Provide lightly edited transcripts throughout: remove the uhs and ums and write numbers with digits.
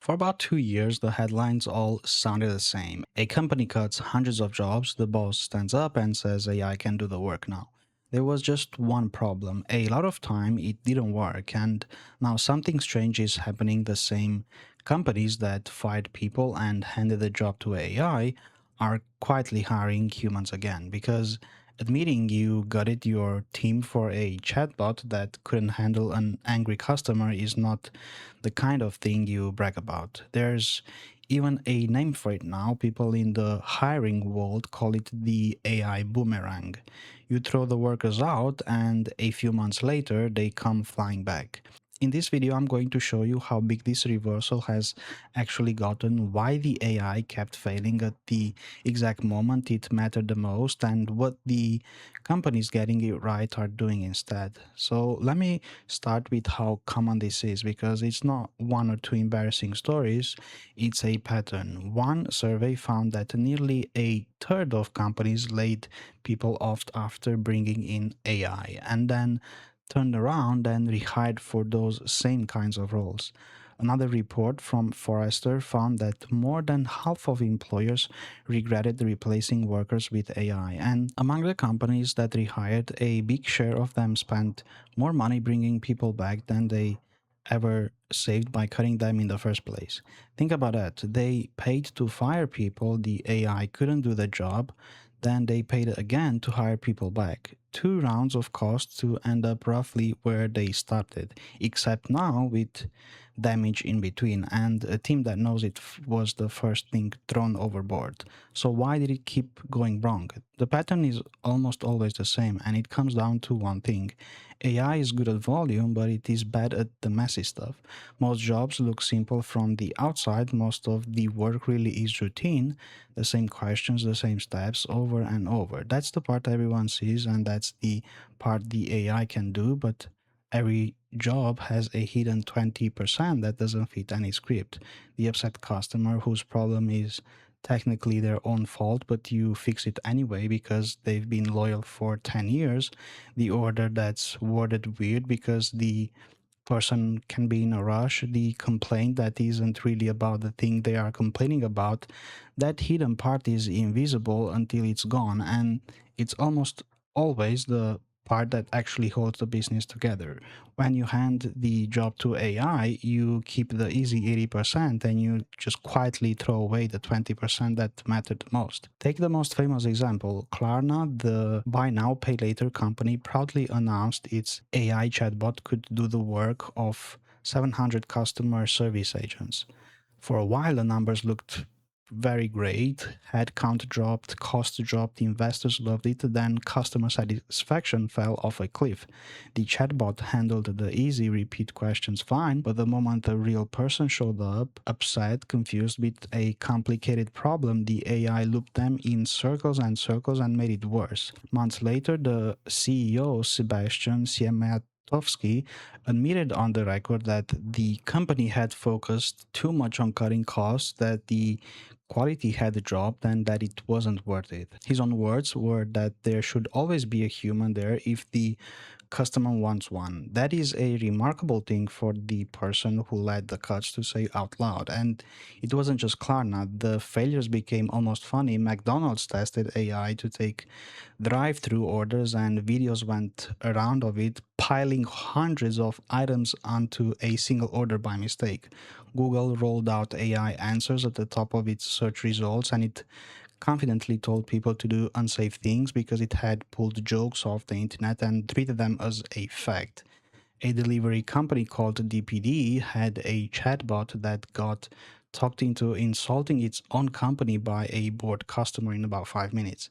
For about 2 years, the headlines all sounded the same. A company cuts hundreds of jobs, the boss stands up and says AI can do the work now. There was just one problem. A lot of time it didn't work, and now something strange is happening. The same companies that fired people and handed the job to AI are quietly hiring humans again because admitting you gutted your team for a chatbot that couldn't handle an angry customer is not the kind of thing you brag about. There's even a name for it now. People in the hiring world call it the AI boomerang. You throw the workers out, and a few months later, they come flying back. In this video, I'm going to show you how big this reversal has actually gotten, why the AI kept failing at the exact moment it mattered the most, and what the companies getting it right are doing instead. So let me start with how common this is, because it's not one or two embarrassing stories, it's a pattern. One survey found that nearly a third of companies laid people off after bringing in AI and then turned around and rehired for those same kinds of roles. Another report from Forrester found that more than half of employers regretted replacing workers with AI. And among the companies that rehired, a big share of them spent more money bringing people back than they ever saved by cutting them in the first place. Think about that. They paid to fire people, the AI couldn't do the job, then they paid again to hire people back. Two rounds of costs to end up roughly where they started, except now with damage in between, and a team that knows it was the first thing thrown overboard. So why did it keep going wrong? The pattern is almost always the same, and it comes down to one thing. AI is good at volume, but it is bad at the messy stuff. Most jobs look simple from the outside. Most of the work really is routine, the same questions, the same steps over and over. That's the part everyone sees, and that's the part the AI can do, but every job has a hidden 20% that doesn't fit any script. The upset customer whose problem is technically their own fault, but you fix it anyway because they've been loyal for 10 years. The order that's worded weird because the person can be in a rush, the complaint that isn't really about the thing they are complaining about. That hidden part is invisible until it's gone, and it's almost always the part that actually holds the business together. When you hand the job to AI, you keep the easy 80% and you just quietly throw away the 20% that mattered the most. Take the most famous example. Klarna, the buy now, pay later company, proudly announced its AI chatbot could do the work of 700 customer service agents. For a while, the numbers looked very great. Headcount dropped, cost dropped, investors loved it, then customer satisfaction fell off a cliff. The chatbot handled the easy repeat questions fine, but the moment a real person showed up, upset, confused with a complicated problem, the AI looped them in circles and circles and made it worse. Months later, the CEO, Sebastian Siemiatkowski, admitted on the record that the company had focused too much on cutting costs, that the quality had dropped, and that it wasn't worth it. His own words were that there should always be a human there if the customer wants one. That is a remarkable thing for the person who led the cuts to say out loud. And it wasn't just Klarna. The failures became almost funny. McDonald's tested AI to take drive-through orders, and videos went around of it piling hundreds of items onto a single order by mistake. Google rolled out AI answers at the top of its search results, and it confidently told people to do unsafe things because it had pulled jokes off the internet and treated them as a fact. A delivery company called DPD had a chatbot that got talked into insulting its own company by a bored customer in about 5 minutes.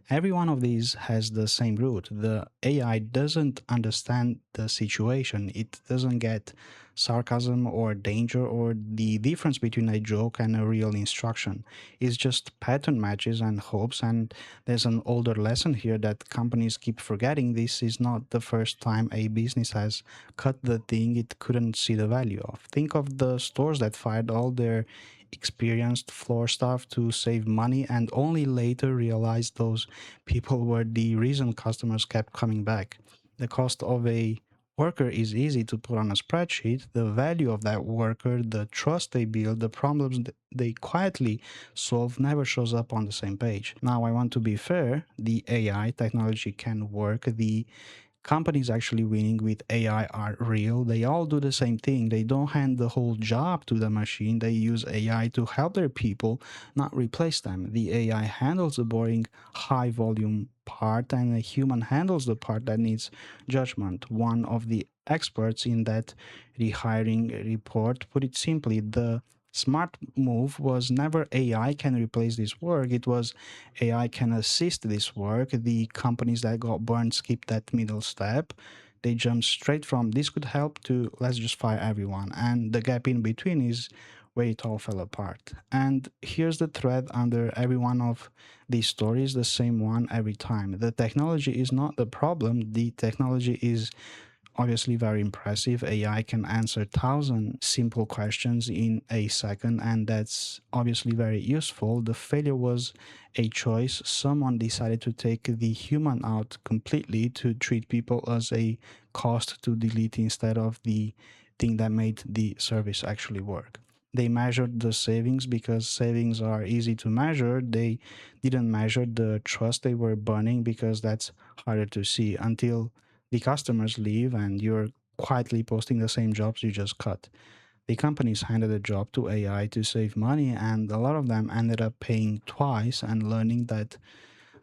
Every one of these has the same root. The AI doesn't understand the situation. It doesn't get sarcasm or danger or the difference between a joke and a real instruction. It's just pattern matches and hopes. And there's an older lesson here that companies keep forgetting. This is not the first time a business has cut the thing it couldn't see the value of. Think of the stores that fired all their experienced floor staff to save money and only later realized those people were the reason customers kept coming back. The cost of a worker is easy to put on a spreadsheet, the value of that worker, the trust they build, the problems they quietly solve never shows up on the same page. Now, I want to be fair, the AI technology can work, the companies actually winning with AI are real. They all do the same thing. They don't hand the whole job to the machine. They use AI to help their people, not replace them. The AI handles the boring, high volume part, and a human handles the part that needs judgment. One of the experts in that rehiring report put it simply: the smart move was never AI can replace this work, it was AI can assist this work. The companies that got burned skip that middle step. They jump straight from this could help to let's just fire everyone. And the gap in between is where it all fell apart. And here's the thread under every one of these stories, the same one every time. The technology is not the problem, the technology is obviously very impressive. AI can answer 1,000 simple questions in a second, and that's obviously very useful. The failure was a choice. Someone decided to take the human out completely, to treat people as a cost to delete instead of the thing that made the service actually work. They measured the savings because savings are easy to measure. They didn't measure the trust they were burning because that's harder to see until the customers leave and you're quietly posting the same jobs you just cut. The companies handed a job to AI to save money, and a lot of them ended up paying twice and learning that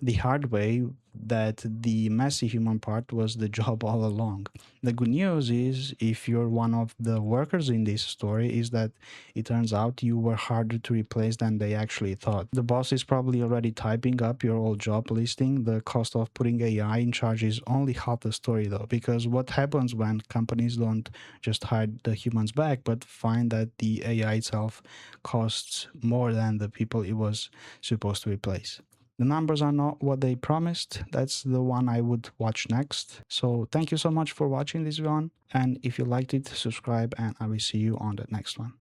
the hard way that the messy human part was the job all along. The good news is, if you're one of the workers in this story, is that it turns out you were harder to replace than they actually thought. The boss is probably already typing up your old job listing. The cost of putting AI in charge is only half the story though, because what happens when companies don't just hire the humans back, but find that the AI itself costs more than the people it was supposed to replace? The numbers are not what they promised. That's the one I would watch next. So thank you so much for watching this one. And if you liked it, subscribe and I will see you on the next one.